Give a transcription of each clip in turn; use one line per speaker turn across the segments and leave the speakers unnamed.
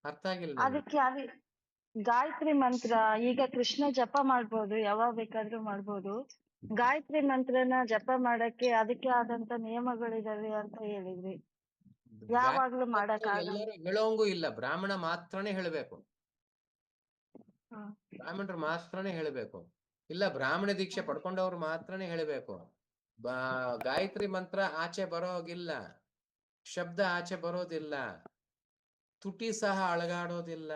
ಅರ್ಥ ಆಗಿಲ್ಲ ನನಗೆ.
ಅದಕ್ಕೆ ಗಾಯತ್ರಿ ಮಂತ್ರ ಈಗ ಕೃಷ್ಣ ಜಪ ಮಾಡ್ಬೋದು, ಯಾವಾಗ ಬೇಕಾದ್ರೂ ಮಾಡ್ಬೋದು. ಗಾಯತ್ರಿ ಮಂತ್ರನ ಜಪ ಮಾಡಕ್ಕೆ ಅದಕ್ಕೆ ಆದಂತ ನಿಯಮಗಳಿದಾವೆ ಅಂತ ಹೇಳಿದ್ರಿ. ಯಾವಾಗ್ಲೂ ಮಾಡಕ್ ಆಗಲ್ಲ.
ಎಲ್ಲರೂ ಹೇಳೋಂಗೂ ಇಲ್ಲ, ಬ್ರಾಹ್ಮಣ ಮಾತ್ರನೇ ಹೇಳಬೇಕು.
ಹ.
ಬ್ರಾಹ್ಮಣರು ಮಾತ್ರನೇ ಹೇಳಬೇಕು, ಇಲ್ಲ ಬ್ರಾಹ್ಮಣ ದೀಕ್ಷೆ ಪಡ್ಕೊಂಡವ್ರು ಮಾತ್ರನೇ ಹೇಳಬೇಕು. ಗಾಯತ್ರಿ ಮಂತ್ರ ಆಚೆ ಬರೋಗಿಲ್ಲ, ಶಬ್ದ ಆಚೆ ಬರೋದಿಲ್ಲ, ತುಟಿ ಸಹ ಅಳಗಾಡೋದಿಲ್ಲ.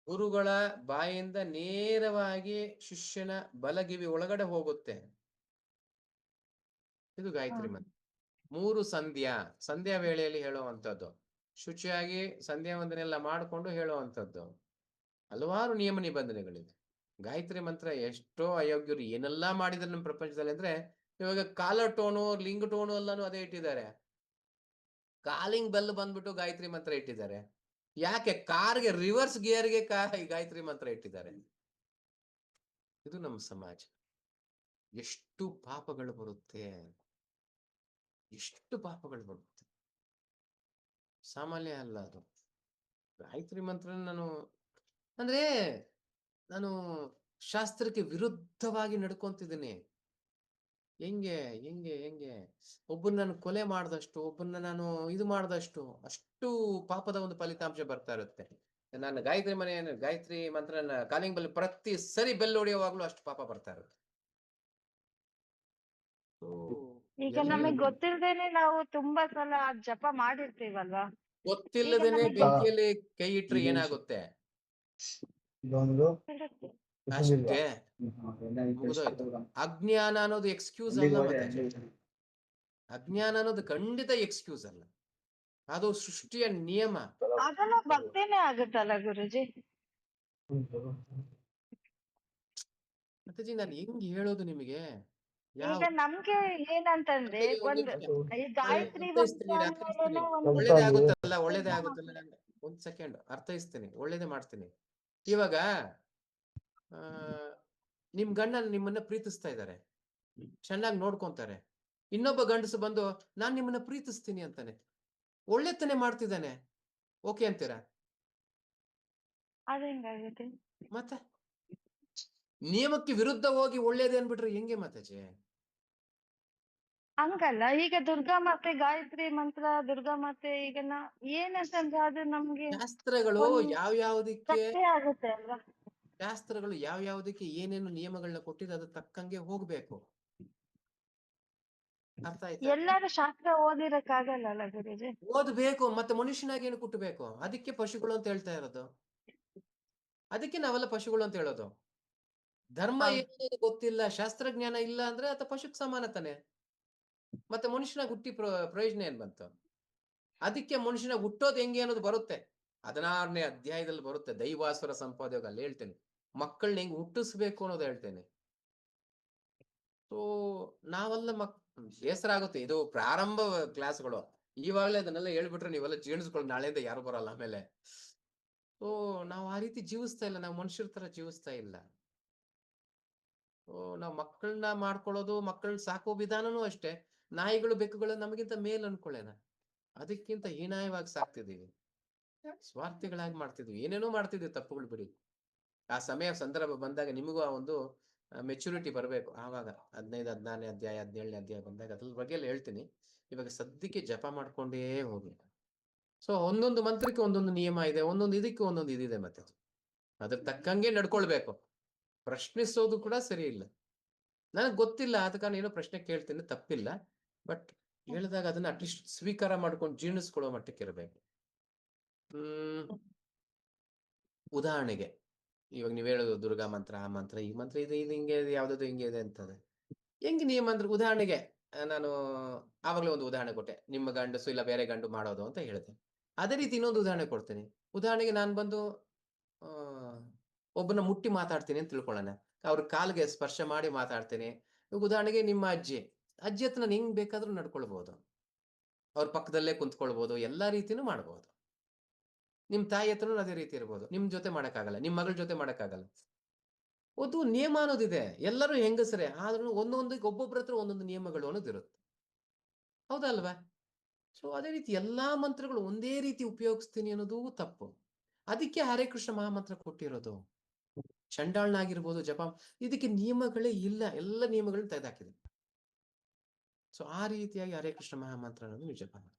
ಗುರುಗಳ ಬಾಯಿಂದ ನೇರವಾಗಿ ಶಿಷ್ಯನ ಬಲಗಿವಿ ಒಳಗಡೆ ಹೋಗುತ್ತೆ. ಇದು ಗಾಯತ್ರಿ ಮಂತ್ರ. 3 ಸಂಧ್ಯಾ ವೇಳೆಯಲ್ಲಿ ಹೇಳುವಂಥದ್ದು, ಶುಚಿಯಾಗಿ ಸಂಧ್ಯಾ ವಂದನೆಲ್ಲ ಮಾಡಿಕೊಂಡು ಹೇಳುವಂಥದ್ದು. ಹಲವಾರು ನಿಯಮ ನಿಬಂಧನೆಗಳಿದೆ. ಗಾಯತ್ರಿ ಮಂತ್ರ ಎಷ್ಟೋ ಅಯೋಗ್ಯರು ಏನೆಲ್ಲಾ ಮಾಡಿದ್ರು ನಮ್ಮ ಪ್ರಪಂಚದಲ್ಲಿ ಅಂದ್ರೆ, ಇವಾಗ ಕಾಲರ್ ಟೋನು ಲಿಂಗ್ ಟೋನು ಎಲ್ಲಾನು ಅದೇ ಇಟ್ಟಿದ್ದಾರೆ. ಕಾಲಿಂಗ್ ಬೆಲ್ ಬಂದ್ಬಿಟ್ಟು ಗಾಯತ್ರಿ ಮಂತ್ರ ಇಟ್ಟಿದ್ದಾರೆ. ಯಾಕೆ? ಕಾರ್ಗೆ ರಿವರ್ಸ್ ಗಿಯರ್ಗೆ ಗಾಯತ್ರಿ ಮಂತ್ರ ಇಟ್ಟಿದ್ದಾರೆ. ಇದು ನಮ್ಮ ಸಮಾಜ. ಎಷ್ಟು ಪಾಪಗಳು ಬರುತ್ತೆ, ಎಷ್ಟು ಪಾಪಗಳು ಬರುತ್ತೆ, ಸಾಮಾನ್ಯ ಅಲ್ಲ ಅದು. ಗಾಯತ್ರಿ ಮಂತ್ರ ನಾನು ಶಾಸ್ತ್ರಕ್ಕೆ ವಿರುದ್ಧವಾಗಿ ನಡ್ಕೊಂತಿದ್ದೀನಿ. ಹೆಂಗೆ ಹೆಂಗೆ ಹೆಂಗೆ ಒಬ್ಬನ್ನ ನಾನು ಕೊಲೆ ಮಾಡಿದಷ್ಟು, ಒಬ್ಬನ್ನ ನಾನು ಇದು ಮಾಡಿದಷ್ಟು, ಅಷ್ಟು ಪಾಪದ ಒಂದು ಫಲಿತಾಂಶ ಬರ್ತಾ ಇರುತ್ತೆ. ನಾನು ಗಾಯತ್ರಿ ಮಂತ್ರನ ಕಾಲಿಂಗ್ ಬೆಲ್ ಪ್ರತಿ ಸರಿ ಬೆಲ್ ಹೊಡೆಯುವಾಗ್ಲೂ ಅಷ್ಟು ಪಾಪ ಬರ್ತಾ ಇರುತ್ತೆ.
ಈಗ ನಮಗ್ ಗೊತ್ತಿಲ್ದೇನೆ ನಾವು ತುಂಬಾ ಸಲ ಜಪ ಮಾಡಿರ್ತೀವಲ್ವಾ.
ಗೊತ್ತಿಲ್ಲದೇನೆ ಬೆಂಕಿಯಲ್ಲಿ ಕೈ ಇಟ್ರೆ ಏನಾಗುತ್ತೆ? ಅಷ್ಟೇ, ಮುಗಿದೋಯ್ತು. ಅಜ್ಞಾನ ಅನ್ನೋದು ಎಕ್ಸ್ಕ್ಯೂಸ್ ಅಲ್ಲ ಮತ್ತೆ. ಅಜ್ಞಾನ ಅನ್ನೋದು ಖಂಡಿತ ಎಕ್ಸ್ಕ್ಯೂಸ್ ಅಲ್ಲ, ಅದು ಸೃಷ್ಟಿಯ ನಿಯಮ.
ಅದೆಲ್ಲ ಭಕ್ತಿನೇ ಆಗುತ್ತಲ್ಲ ಗುರುಜಿ.
ಮತ್ತಜಿ ನಾನು ಹೆಂಗ್ ಹೇಳೋದು ನಿಮಗೆ?
ಈಗ ನಮ್ಗೆ ಏನಂತಂದ್ರೆ ಈ ಗಾಯತ್ರಿ
ಒಳ್ಳೇದೇ ಆಗುತ್ತಲ್ಲ, ಒಳ್ಳೇದೇ ಆಗುತ್ತಲ್ಲ. ಒಂದ್ ಸೆಕೆಂಡ್ ಅರ್ಥೈಸ್ತೀನಿ, ಒಳ್ಳೇದೇ ಮಾಡ್ತೀನಿ. ಇವಾಗ ನಿಮ್ ಗಂಡ ನಿಮ್ಮನ್ನ ಪ್ರೀತಿಸ್ತಾ ಇದ್ದಾರೆ, ಚೆನ್ನಾಗಿ ನೋಡ್ಕೊಂತಾರೆ. ಇನ್ನೊಬ್ಬ ಗಂಡಸು ಬಂದು ನಾನ್ ನಿಮ್ಮನ್ನ ಪ್ರೀತಿಸ್ತೀನಿ ಅಂತಾನೆ, ಒಳ್ಳೆತನೆ ಮಾಡ್ತಿದ್ದಾನೆ, ಓಕೆ ಅಂತೀರಾ?
ಅದೇಂಗಾಗುತ್ತೆ?
ಮತ್ತೆ ನಿಯಮಕ್ಕೆ ವಿರುದ್ಧ ಹೋಗಿ ಒಳ್ಳೇದೇ ಅನ್ಬಿಟ್ರೆ ಹೆಂಗೆ ಮಾತಾಜಿ?
ಹಂಗಲ್ಲ. ಈಗ ದುರ್ಗಾ ಮಾತೆ ಗಾಯತ್ರಿ ಮಂತ್ರ, ದುರ್ಗಾ ಮಾತೆ ಈಗ ಏನಂತಂದ್ರೆ ಅದು ನಮ್ಗೆ
ಶಾಸ್ತ್ರಗಳು ಯಾವ್ಯಾವ್ದಕ್ಕೆ
ಆಗುತ್ತೆ ಅಲ್ವಾ.
ಶಾಸ್ತ್ರಗಳು ಯಾವ್ಯಾವ್ದಕ್ಕೆ ಏನೇನು ನಿಯಮಗಳನ್ನ ಕೊಟ್ಟಿದ್ದು ಅದ್ರ ತಕ್ಕಂಗೆ ಹೋಗ್ಬೇಕು. ಅರ್ಥ ಆಯ್ತಾ?
ಎಲ್ಲಾರು ಶಾಸ್ತ್ರ ಓದಿರಕ್ಕಾಗಲ್ಲ ಗುರುಜಿ.
ಓದ್ಬೇಕು, ಮತ್ತೆ ಮನುಷ್ಯನಾಗಿ ಏನು ಕುಟ್ಟಬೇಕು. ಅದಕ್ಕೆ ಪಶುಗಳು ಅಂತ ಹೇಳ್ತಾ ಇರೋದು, ಅದಕ್ಕೆ ನಾವೆಲ್ಲ ಪಶುಗಳು ಅಂತ ಹೇಳೋದು. ಧರ್ಮ ಏನು ಗೊತ್ತಿಲ್ಲ, ಶಾಸ್ತ್ರಜ್ಞಾನ ಇಲ್ಲ ಅಂದ್ರೆ ಆತ ಪಶುಕ್ ಸಮಾನ ತಾನೆ. ಮತ್ತೆ ಮನುಷ್ಯನಾಗಿ ಹುಟ್ಟಿ ಪ್ರಯೋಜನ ಏನ್ ಬಂತು? ಅದಕ್ಕೆ ಮನುಷ್ಯನ ಹುಟ್ಟೋದು ಹೆಂಗೆ ಅನ್ನೋದು ಬರುತ್ತೆ, 16ನೇ ಅಧ್ಯಾಯದಲ್ಲಿ ಬರುತ್ತೆ. ದೈವಾಸುರ ಸಂಪಾದಕ ಅಲ್ಲಿ ಹೇಳ್ತೇನೆ, ಮಕ್ಕಳನ್ನ ಹೆಂಗ್ ಹುಟ್ಟಿಸ್ಬೇಕು ಅನ್ನೋದು ಹೇಳ್ತೇನೆ. ಸೊ ನಾವೆಲ್ಲ ಬೇಸರ ಆಗುತ್ತೆ. ಇದು ಪ್ರಾರಂಭ ಕ್ಲಾಸ್ಗಳು, ಇವಾಗಲೇ ಅದನ್ನೆಲ್ಲ ಹೇಳ್ಬಿಟ್ರೆ ನೀವೆಲ್ಲ ಜೀರ್ಣಿಸ್ಕೊಳ್ಳಿ, ನಾಳೆಯಿಂದ ಯಾರು ಬರಲ್ಲ ಆಮೇಲೆ. ಸೊ ನಾವು ಆ ರೀತಿ ಜೀವಿಸ್ತಾ ಇಲ್ಲ, ನಾವು ಮನುಷ್ಯರ ತರ ಜೀವಿಸ್ತಾ ಇಲ್ಲ. ನಾವು ಮಕ್ಕಳನ್ನ ಮಾಡ್ಕೊಳ್ಳೋದು, ಮಕ್ಕಳನ್ನ ಸಾಕೋ ವಿಧಾನನೂ ಅಷ್ಟೇ. ನಾಯಿಗಳು ಬೆಕ್ಕುಗಳು ನಮಗಿಂತ ಮೇಲ್ ಅನ್ಕೊಳ್ಳೇನ, ಅದಕ್ಕಿಂತ ಹೀನಾಯವಾಗಿ ಸಾಕ್ತಿದೀವಿ, ಸ್ವಾರ್ಥಿಗಳಾಗಿ ಮಾಡ್ತಿದ್ವಿ, ಏನೇನೋ ಮಾಡ್ತಿದ್ವಿ, ತಪ್ಪುಗಳು ಬಿಡಿ. ಆ ಸಮಯ ಸಂದರ್ಭ ಬಂದಾಗ ನಿಮಗೂ ಆ ಒಂದು ಮೆಚುರಿಟಿ ಬರಬೇಕು. ಆವಾಗ 15, 16ನೇ ಅಧ್ಯಾಯ, 17ನೇ ಅಧ್ಯಾಯ ಬಂದಾಗ ಅದ್ರ ಬಗ್ಗೆ ಎಲ್ಲ ಹೇಳ್ತೀನಿ. ಇವಾಗ ಸದ್ಯಕ್ಕೆ ಜಪ ಮಾಡ್ಕೊಂಡೇ ಹೋಗಿ. ಸೊ ಒಂದೊಂದು ಮಂತ್ರಕ್ಕೆ ಒಂದೊಂದು ನಿಯಮ ಇದೆ, ಒಂದೊಂದು ಇದಕ್ಕೆ ಒಂದೊಂದು ಇದಿದೆ. ಮತ್ತೆ ಅದ್ರ ತಕ್ಕಂಗೆ ನಡ್ಕೊಳ್ಬೇಕು. ಪ್ರಶ್ನಿಸೋದು ಕೂಡ ಸರಿ ಇಲ್ಲ. ನನಗೆ ಗೊತ್ತಿಲ್ಲ ಆದ ಕಾರಣ ಏನೋ ಪ್ರಶ್ನೆ ಕೇಳ್ತೀನಿ, ತಪ್ಪಿಲ್ಲ. ಬಟ್ ಹೇಳಿದಾಗ ಅದನ್ನ ಅಟ್ಲೀಸ್ಟ್ ಸ್ವೀಕಾರ ಮಾಡ್ಕೊಂಡು ಜೀರ್ಣಿಸ್ಕೊಳ್ಳೋ ಮಟ್ಟಕ್ಕೆ ಇರಬೇಕು. ಉದಾಹರಣೆಗೆ ಇವಾಗ ನೀವ್ ಹೇಳೋದು ದುರ್ಗಾ ಮಂತ್ರ, ಆ ಮಂತ್ರ, ಈ ಮಂತ್ರ, ಇದು ಹಿಂಗೆ ಯಾವ್ದು ಹಿಂಗೆ ಇದೆ ಅಂತದೆ. ಹೆಂಗ್ ನಿಯಮ ಅಂದ್ರೆ, ಉದಾಹರಣೆಗೆ ನಾನು ಆವಾಗಲೇ ಒಂದು ಉದಾಹರಣೆ ಕೊಟ್ಟೆ, ನಿಮ್ಮ ಗಂಡಸು ಇಲ್ಲ ಬೇರೆ ಗಂಡು ಮಾಡೋದು ಅಂತ ಹೇಳಿದೆ. ಅದೇ ರೀತಿ ಇನ್ನೊಂದು ಉದಾಹರಣೆ ಕೊಡ್ತೀನಿ. ಉದಾಹರಣೆಗೆ ನಾನು ಬಂದು ಒಬ್ಬನ ಮುಟ್ಟಿ ಮಾತಾಡ್ತೀನಿ ಅಂತ ತಿಳ್ಕೊಳ್ಳೋಣ, ಅವ್ರ ಕಾಲಿಗೆ ಸ್ಪರ್ಶ ಮಾಡಿ ಮಾತಾಡ್ತೀನಿ. ಇವಾಗ ಉದಾಹರಣೆಗೆ ನಿಮ್ಮ ಅಜ್ಜಿ ಹತ್ರ ನಾನು ಹೆಂಗ್ ಬೇಕಾದ್ರೂ ನಡ್ಕೊಳ್ಬಹುದು, ಅವ್ರ ಪಕ್ಕದಲ್ಲೇ ಕುಂತ್ಕೊಳ್ಬಹುದು, ಎಲ್ಲಾ ರೀತಿನೂ ಮಾಡ್ಬೋದು. ನಿಮ್ ತಾಯಿ ಹತ್ರನೂ ಅದೇ ರೀತಿ ಇರ್ಬೋದು. ನಿಮ್ ಜೊತೆ ಮಾಡಕ್ಕಾಗಲ್ಲ, ನಿಮ್ ಮಗಳ ಜೊತೆ ಮಾಡಕ್ಕಾಗಲ್ಲ. ಒಂದು ನಿಯಮ ಅನ್ನೋದಿದೆ. ಎಲ್ಲರೂ ಹೆಂಗಸರೇ ಆದ್ರೂ ಒಂದೊಂದಕ್ಕೆ ಒಬ್ಬೊಬ್ರ ಹತ್ರ ಒಂದೊಂದು ನಿಯಮಗಳು ಅನ್ನೋದಿರುತ್ತೆ, ಹೌದಲ್ವಾ? ಸೊ ಅದೇ ರೀತಿ ಎಲ್ಲಾ ಮಂತ್ರಗಳು ಒಂದೇ ರೀತಿ ಉಪಯೋಗಿಸ್ತೀನಿ ಅನ್ನೋದು ತಪ್ಪು. ಅದಕ್ಕೆ ಹರೇ ಕೃಷ್ಣ ಮಹಾಮಂತ್ರ ಕೊಟ್ಟಿರೋದು. ಚಂಡಾಳನಾಗಿರ್ಬೋದು ಜಪ, ಇದಕ್ಕೆ ನಿಯಮಗಳೇ ಇಲ್ಲ, ಎಲ್ಲ ನಿಯಮಗಳನ್ನ ತೆಗೆದಾಕಿದೆ. ಸೊ ಆ ರೀತಿಯಾಗಿ ಹರೇ ಕೃಷ್ಣ ಮಹಾಮಂತ್ರ ಅನ್ನೋದು ನೀವು ಜಪ ಮಾಡಿ.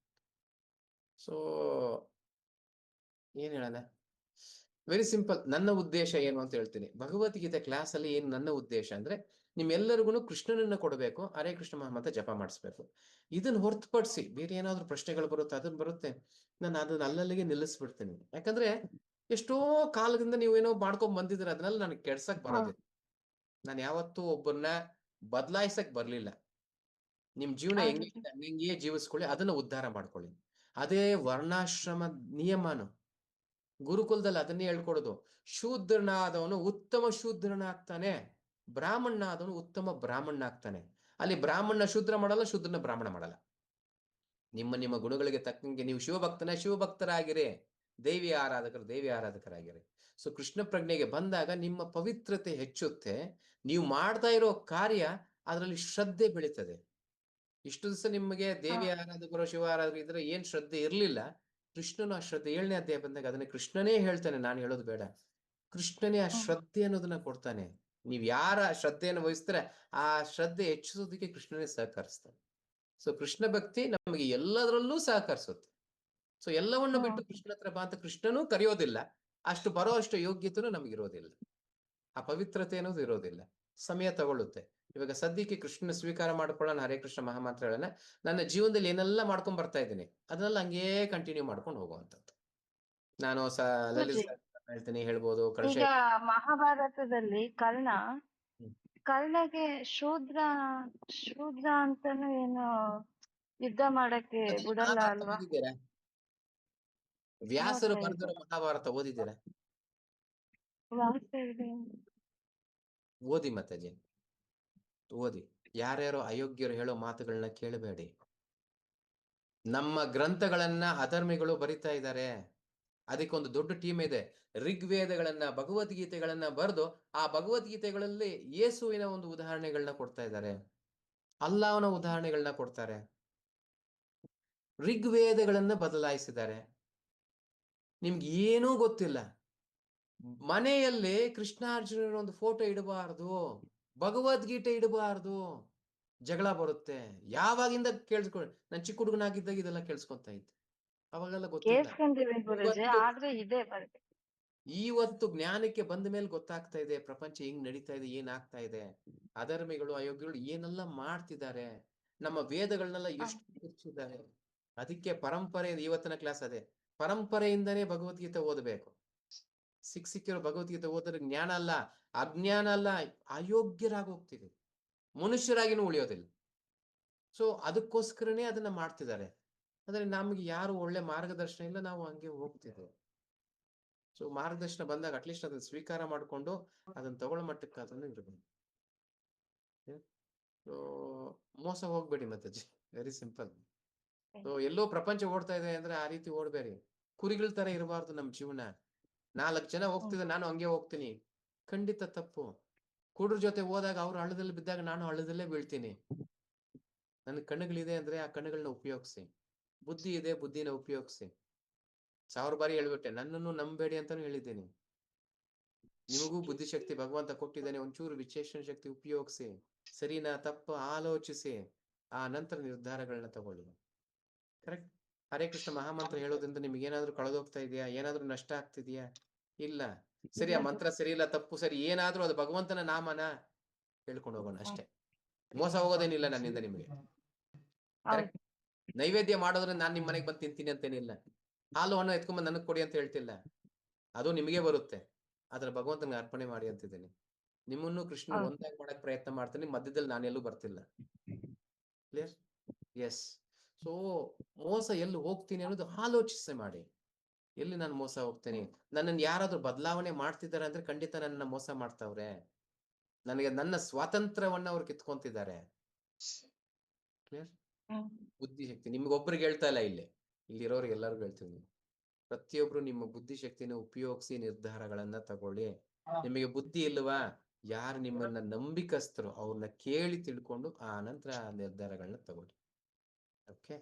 ಸೊ ಏನ್ ಹೇಳೋಣ, ವೆರಿ ಸಿಂಪಲ್. ನನ್ನ ಉದ್ದೇಶ ಏನು ಅಂತ ಹೇಳ್ತೀನಿ. ಭಗವದ್ಗೀತೆ ಕ್ಲಾಸ್ ಅಲ್ಲಿ ಏನು ನನ್ನ ಉದ್ದೇಶ ಅಂದ್ರೆ, ನಿಮ್ಮೆಲ್ಲರಿಗೂ ಕೃಷ್ಣನನ್ನ ಕೊಡಬೇಕು, ಹರೇ ಕೃಷ್ಣ ಮಹಾಮಂತ್ರ ಜಪ ಮಾಡಿಸ್ಬೇಕು. ಇದನ್ನ ಹೊರತುಪಡಿಸಿ ಬೇರೆ ಏನಾದ್ರು ಪ್ರಶ್ನೆಗಳು ಬರುತ್ತೆ, ಅದನ್ನ ಬರುತ್ತೆ, ನಾನು ಅದನ್ನ ಅಲ್ಲಲ್ಲಿಗೆ ನಿಲ್ಲಿಸ್ಬಿಡ್ತೀನಿ. ಯಾಕಂದ್ರೆ ಎಷ್ಟೋ ಕಾಲದಿಂದ ನೀವೇನೋ ಮಾಡ್ಕೊಂಡ್ ಬಂದಿದ್ರೆ ಅದನ್ನೆಲ್ಲ ನನಗೆ ಕೆಡ್ಸಕ್ ಬರೋದಿಲ್ಲ. ನಾನು ಯಾವತ್ತೂ ಒಬ್ಬರನ್ನ ಬದಲಾಯಿಸಕ್ ಬರ್ಲಿಲ್ಲ. ನಿಮ್ ಜೀವನ
ಹೌದು
ಹೆಂಗಿದೆ ಹಂಗೆ ಜೀವಿಸ್ಕೊಳ್ಳಿ, ಅದನ್ನ ಉದ್ಧಾರ ಮಾಡ್ಕೊಳ್ಳಿ. ಅದೇ ವರ್ಣಾಶ್ರಮ ನಿಯಮನು. ಗುರುಕುಲದಲ್ಲಿ ಅದನ್ನೇ ಹೇಳ್ಕೊಡೋದು. ಶೂದ್ರನಾದವನು ಉತ್ತಮ ಶೂದ್ರನಾಗ್ತಾನೆ, ಬ್ರಾಹ್ಮಣನಾದವನು ಉತ್ತಮ ಬ್ರಾಹ್ಮಣನಾಗ್ತಾನೆ. ಅಲ್ಲಿ ಬ್ರಾಹ್ಮಣ ಶೂದ್ರ ಮಾಡಲ್ಲ, ಶೂದ್ರನ ಬ್ರಾಹ್ಮಣ ಮಾಡಲ್ಲ. ನಿಮ್ಮ ನಿಮ್ಮ ಗುಣಗಳಿಗೆ ತಕ್ಕಂಗೆ ನೀವು ಶಿವಭಕ್ತರಾಗಿರಿ, ದೇವಿ ಆರಾಧಕರಾಗಿರಿ. ಸೊ ಕೃಷ್ಣ ಪ್ರಜ್ಞೆಗೆ ಬಂದಾಗ ನಿಮ್ಮ ಪವಿತ್ರತೆ ಹೆಚ್ಚುತ್ತೆ. ನೀವು ಮಾಡ್ತಾ ಇರೋ ಕಾರ್ಯ ಅದರಲ್ಲಿ ಶ್ರದ್ಧೆ ಬೆಳೀತದೆ. ಇಷ್ಟು ದಿವಸ ನಿಮಗೆ ದೇವಿ ಆರಾಧಕರು ಶಿವ ಆರಾಧಕರು ಇದ್ರೆ ಏನ್ ಶ್ರದ್ಧೆ ಇರ್ಲಿಲ್ಲ. ಕೃಷ್ಣನು ಆ ಶ್ರದ್ಧೆ 7ನೇ ಅಧ್ಯಾಯ ಬಂದಾಗ ಅದನ್ನ ಕೃಷ್ಣನೇ ಹೇಳ್ತಾನೆ, ನಾನು ಹೇಳೋದು ಬೇಡ. ಕೃಷ್ಣನೇ ಆ ಶ್ರದ್ಧೆ ಅನ್ನೋದನ್ನ ಕೊಡ್ತಾನೆ. ನೀವ್ ಯಾರ ಶ್ರದ್ಧೆಯನ್ನು ವಹಿಸ್ತಾರೆ ಆ ಶ್ರದ್ಧೆ ಹೆಚ್ಚಿಸೋದಕ್ಕೆ ಕೃಷ್ಣನೇ ಸಹಕರಿಸ್ತಾನೆ. ಸೊ ಕೃಷ್ಣ ಭಕ್ತಿ ನಮಗೆ ಎಲ್ಲದರಲ್ಲೂ ಸಹಕರಿಸುತ್ತೆ. ಸೊ ಎಲ್ಲವನ್ನ ಬಿಟ್ಟು ಕೃಷ್ಣ ಹತ್ರ ಬಾ ಅಂತ ಕೃಷ್ಣನೂ ಕರೆಯೋದಿಲ್ಲ. ಅಷ್ಟು ಬರೋ ಅಷ್ಟು ಯೋಗ್ಯತೆನೂ ನಮಗಿರೋದಿಲ್ಲ. ಆ ಪವಿತ್ರತೆ ಅನ್ನೋದು ಇರೋದಿಲ್ಲ. ಸಮಯ ತಗೊಳ್ಳುತ್ತೆ. ಇವಾಗ ಸದ್ಯಕ್ಕೆ ಕೃಷ್ಣನ ಸ್ವೀಕಾರ ಮಾಡ್ಕೊಳ್ಳೋಣ, ಹರೇ ಕೃಷ್ಣ ಮಹಾಮಂತ್ರ ಹೇಳೋಣ. ನನ್ನ ಜೀವನದಲ್ಲಿ ಏನೆಲ್ಲ ಮಾಡ್ಕೊಂಡ್ ಬರ್ತಾ ಇದ್ದೀನಿ ಅದನ್ನೆಲ್ಲ ಹಂಗೇ ಕಂಟಿನ್ಯೂ ಮಾಡ್ಕೊಂಡು ಹೋಗುವಂಥದ್ದು. ನಾನು ಲಲಿತ್ ಹೇಳ್ತೀನಿ, ಹೇಳ್ಬೋದು
ಈಗ ಮಹಾಭಾರತದಲ್ಲಿ ಕರ್ಣಗೆ ಶೂದ್ರ ಅಂತಾನು ಏನು ಯುದ್ಧ ಮಾಡಕ್ಕೆ ಬಿಡಲ್ಲ ಅಲ್ವಾ?
ಓದಿದ್ದೀರಾ? ವ್ಯಾಸರು
ನೋಡ್ತಾ
ಬರೆದಿರೋ ಮಹಾಭಾರತ ಓದಿದ್ದೀರಾ?
ಇದೆ.
ಓದಿ ಮಾತಾಜಿ, ಓದಿ. ಯಾರ್ಯಾರೋ ಅಯೋಗ್ಯರು ಹೇಳೋ ಮಾತುಗಳನ್ನ ಕೇಳಬೇಡಿ. ನಮ್ಮ ಗ್ರಂಥಗಳನ್ನ ಅಧರ್ಮಿಗಳು ಬರಿತಾ ಇದ್ದಾರೆ. ಅದಕ್ಕೊಂದು ದೊಡ್ಡ ಟೀಮ್ ಇದೆ. ಋಗ್ವೇದಗಳನ್ನ ಭಗವದ್ಗೀತೆಗಳನ್ನ ಬರೆದು ಆ ಭಗವದ್ಗೀತೆಗಳಲ್ಲಿ ಯೇಸುವಿನ ಒಂದು ಉದಾಹರಣೆಗಳನ್ನ ಕೊಡ್ತಾ ಇದ್ದಾರೆ, ಅಲ್ಲಾಹನ ಉದಾಹರಣೆಗಳನ್ನ ಕೊಡ್ತಾರೆ. ಋಗ್ವೇದಗಳನ್ನ ಬದಲಾಯಿಸಿದ್ದಾರೆ. ನಿಮ್ಗೆ ಏನೂ ಗೊತ್ತಿಲ್ಲ. ಮನೆಯಲ್ಲಿ ಕೃಷ್ಣಾರ್ಜುನರ ಒಂದು ಫೋಟೋ ಇಡಬಾರ್ದು, ಭಗವದ್ಗೀತೆ ಇಡಬಾರ್ದು, ಜಗಳ ಬರುತ್ತೆ. ಯಾವಾಗಿಂದ ಕೇಳಿಸ್ಕೊಂಡು, ನಾನು ಚಿಕ್ಕ ಹುಡುಗನಾಗಿದ್ದಾಗ ಇದೆಲ್ಲ ಕೇಳಿಸ್ಕೊಂತ ಇದ್ದೆ. ಅವಾಗೆಲ್ಲ ಗೊತ್ತಿಲ್ಲ. ಇವತ್ತು ಜ್ಞಾನಕ್ಕೆ ಬಂದ ಮೇಲೆ ಗೊತ್ತಾಗ್ತಾ ಇದೆ ಪ್ರಪಂಚ ಹೆಂಗ್ ನಡೀತಾ ಇದೆ, ಏನಾಗ್ತಾ ಇದೆ. ಅಧರ್ಮಿಗಳು ಅಯೋಗ್ಯಗಳು ಏನೆಲ್ಲ ಮಾಡ್ತಿದ್ದಾರೆ, ನಮ್ಮ ವೇದಗಳನ್ನೆಲ್ಲ ಎಷ್ಟು ಮುಚ್ಚಿದ್ದಾರೆ. ಅದಕ್ಕೆ ಪರಂಪರೆ, ಇವತ್ತಿನ ಕ್ಲಾಸ್ ಅದೇ, ಪರಂಪರೆಯಿಂದನೇ ಭಗವದ್ಗೀತೆ ಓದಬೇಕು. ಸಿಕ್ಕಿರೋ ಭಗವದ್ಗೀತೆ ಓದಿದ್ರೆ ಜ್ಞಾನ ಅಲ್ಲ, ಅಜ್ಞಾನ ಅಲ್ಲ, ಅಯೋಗ್ಯರಾಗಿ ಹೋಗ್ತೀವಿ, ಮನುಷ್ಯರಾಗಿನೂ ಉಳಿಯೋದಿಲ್ಲ. ಸೊ ಅದಕ್ಕೋಸ್ಕರನೇ ಅದನ್ನ ಮಾಡ್ತಿದ್ದಾರೆ. ಅಂದ್ರೆ ನಮ್ಗೆ ಯಾರು ಒಳ್ಳೆ ಮಾರ್ಗದರ್ಶನ ಇಲ್ಲ, ನಾವು ಹಂಗೆ ಹೋಗ್ತಿದ್ದೇವೆ. ಸೊ ಮಾರ್ಗದರ್ಶನ ಬಂದಾಗ ಅಟ್ಲೀಸ್ಟ್ ಅದನ್ನ ಸ್ವೀಕಾರ ಮಾಡ್ಕೊಂಡು ಅದನ್ನ ತಗೊಳ್ಳೋ ಮಟ್ಟಕ್ಕೆ ಅದನ್ನು ಇರ್ಬೇಕು. ಸೊ ಮೋಸ ಹೋಗ್ಬೇಡಿ ಮಾತಾಜಿ, ವೆರಿ ಸಿಂಪಲ್. ಸೊ ಎಲ್ಲೋ ಪ್ರಪಂಚ ಓಡ್ತಾ ಇದೆ ಅಂದ್ರೆ ಆ ರೀತಿ ಓಡ್ಬೇಡಿ. ಕುರಿಗಳ ತರ ಇರಬಾರ್ದು ನಮ್ ಜೀವನ. 4 ಜನ ಹೋಗ್ತಿದ್ರೆ ನಾನು ಹಂಗೆ ಹೋಗ್ತೀನಿ, ಖಂಡಿತ ತಪ್ಪು. ಕುಡ್ರ ಜೊತೆ ಹೋದಾಗ ಅವ್ರು ಹಳ್ಳದಲ್ಲಿ ಬಿದ್ದಾಗ ನಾನು ಹಳ್ಳದಲ್ಲೇ ಬೀಳ್ತೀನಿ. ನನ್ ಕಣ್ಣುಗಳಿದೆ ಅಂದ್ರೆ ಆ ಕಣ್ಣುಗಳನ್ನ ಉಪಯೋಗಿಸಿ. ಬುದ್ಧಿ ಇದೆ, ಬುದ್ಧಿನ ಉಪಯೋಗಿಸಿ. 1000 ಬಾರಿ ಹೇಳ್ಬಿಟ್ಟೆ, ನನ್ನನ್ನು ನಂಬೇಡಿ ಅಂತಾನು ಹೇಳಿದ್ದೀನಿ. ನಿಮಗೂ ಬುದ್ಧಿಶಕ್ತಿ ಭಗವಂತ ಕೊಟ್ಟಿದ್ದಾನೆ, ಒಂಚೂರು ವಿಚೇಷಣ ಶಕ್ತಿ ಉಪಯೋಗಿಸಿ, ಸರಿನಾ ತಪ್ಪು ಆಲೋಚಿಸಿ, ಆ ನಂತರ ನಿರ್ಧಾರಗಳನ್ನ ತಗೊಳ್ಳಿ. ಕರೆಕ್ಟ್. ಹರೇ ಕೃಷ್ಣ ಮಹಾಮಂತ್ರ ಹೇಳೋದ್ರಿಂದ ನಿಮ್ಗೆ ಏನಾದ್ರೂ ಕಳೆದೋಗ್ತಾ ಇದೆಯಾ, ಏನಾದ್ರೂ ನಷ್ಟ ಆಗ್ತಿದ್ಯಾ? ಇಲ್ಲ. ಸರಿ, ಆ ಮಂತ್ರ ಸರಿ ಇಲ್ಲ, ತಪ್ಪು ಸರಿ ಏನಾದ್ರೂ ಅದು ಭಗವಂತನ ನಾಮನ ಹೇಳ್ಕೊಂಡು ಹೋಗೋಣ ಅಷ್ಟೇ. ಮೋಸ ಹೋಗೋದೇನಿಲ್ಲ ನನ್ನಿಂದ ನಿಮ್ಗೆ. ಕರೆಕ್ಟ್. ನೈವೇದ್ಯ ಮಾಡೋದ್ರೆ ನಾನ್ ನಿಮ್ ಮನೆಗೆ ಬಂದು ತಿಂತೀನಿ ಅಂತೇನಿಲ್ಲ. ಹಾಲು ಹಣ್ಣು ಎತ್ಕೊಂಡ್ಬಂದು ನನಗ್ ಕೊಡಿ ಅಂತ ಹೇಳ್ತಿಲ್ಲ, ಅದು ನಿಮಗೆ ಬರುತ್ತೆ. ಆದ್ರೆ ಭಗವಂತನಿಗೆ ಅರ್ಪಣೆ ಮಾಡಿ ಅಂತಿದ್ದೀನಿ. ನಿಮ್ಮನ್ನು ಕೃಷ್ಣ ಒಂದಾಗಿ ಮಾಡಕ್ ಪ್ರಯತ್ನ ಮಾಡ್ತೀನಿ, ಮಧ್ಯದಲ್ಲಿ ನಾನೆಲ್ಲೂ ಬರ್ತಿಲ್ಲ. ಕ್ಲಿಯರ್? ಎಸ್. ಸೊ ಮೋಸ ಎಲ್ಲಿ ಹೋಗ್ತೀನಿ ಅನ್ನೋದು ಆಲೋಚಿಸಿ ಮಾಡಿ. ಎಲ್ಲಿ ನಾನು ಮೋಸ ಹೋಗ್ತೀನಿ, ನನ್ನನ್ನು ಯಾರಾದ್ರೂ ಬದಲಾವಣೆ ಮಾಡ್ತಿದ್ದಾರೆ ಅಂದ್ರೆ ಖಂಡಿತ ನನ್ನ ಮೋಸ ಮಾಡ್ತಾವ್ರೆ. ನನಗೆ ನನ್ನ ಸ್ವಾತಂತ್ರ್ಯವನ್ನ ಅವ್ರು ಕಿತ್ಕೊಂತಿದ್ದಾರೆ. ಕ್ಲಿಯರ್? ಬುದ್ಧಿಶಕ್ತಿ ನಿಮ್ಗೊಬ್ರಿಗೆ ಹೇಳ್ತಾ ಇಲ್ಲ, ಇಲ್ಲಿರೋರಿಗೆ ಎಲ್ಲರಿಗೂ ಹೇಳ್ತೀನಿ. ಪ್ರತಿಯೊಬ್ರು ನಿಮ್ಮ ಬುದ್ಧಿಶಕ್ತಿನ ಉಪಯೋಗಿಸಿ ನಿರ್ಧಾರಗಳನ್ನ ತಗೊಳ್ಳಿ. ನಿಮಗೆ ಬುದ್ಧಿ ಇಲ್ವಾ, ಯಾರು ನಿಮ್ಮನ್ನ ನಂಬಿಕಸ್ತರು ಅವ್ರನ್ನ ಕೇಳಿ ತಿಳ್ಕೊಂಡು ಆ ನಂತರ ನಿರ್ಧಾರಗಳನ್ನ ತಗೊಳ್ಳಿ. ಓಕೆ.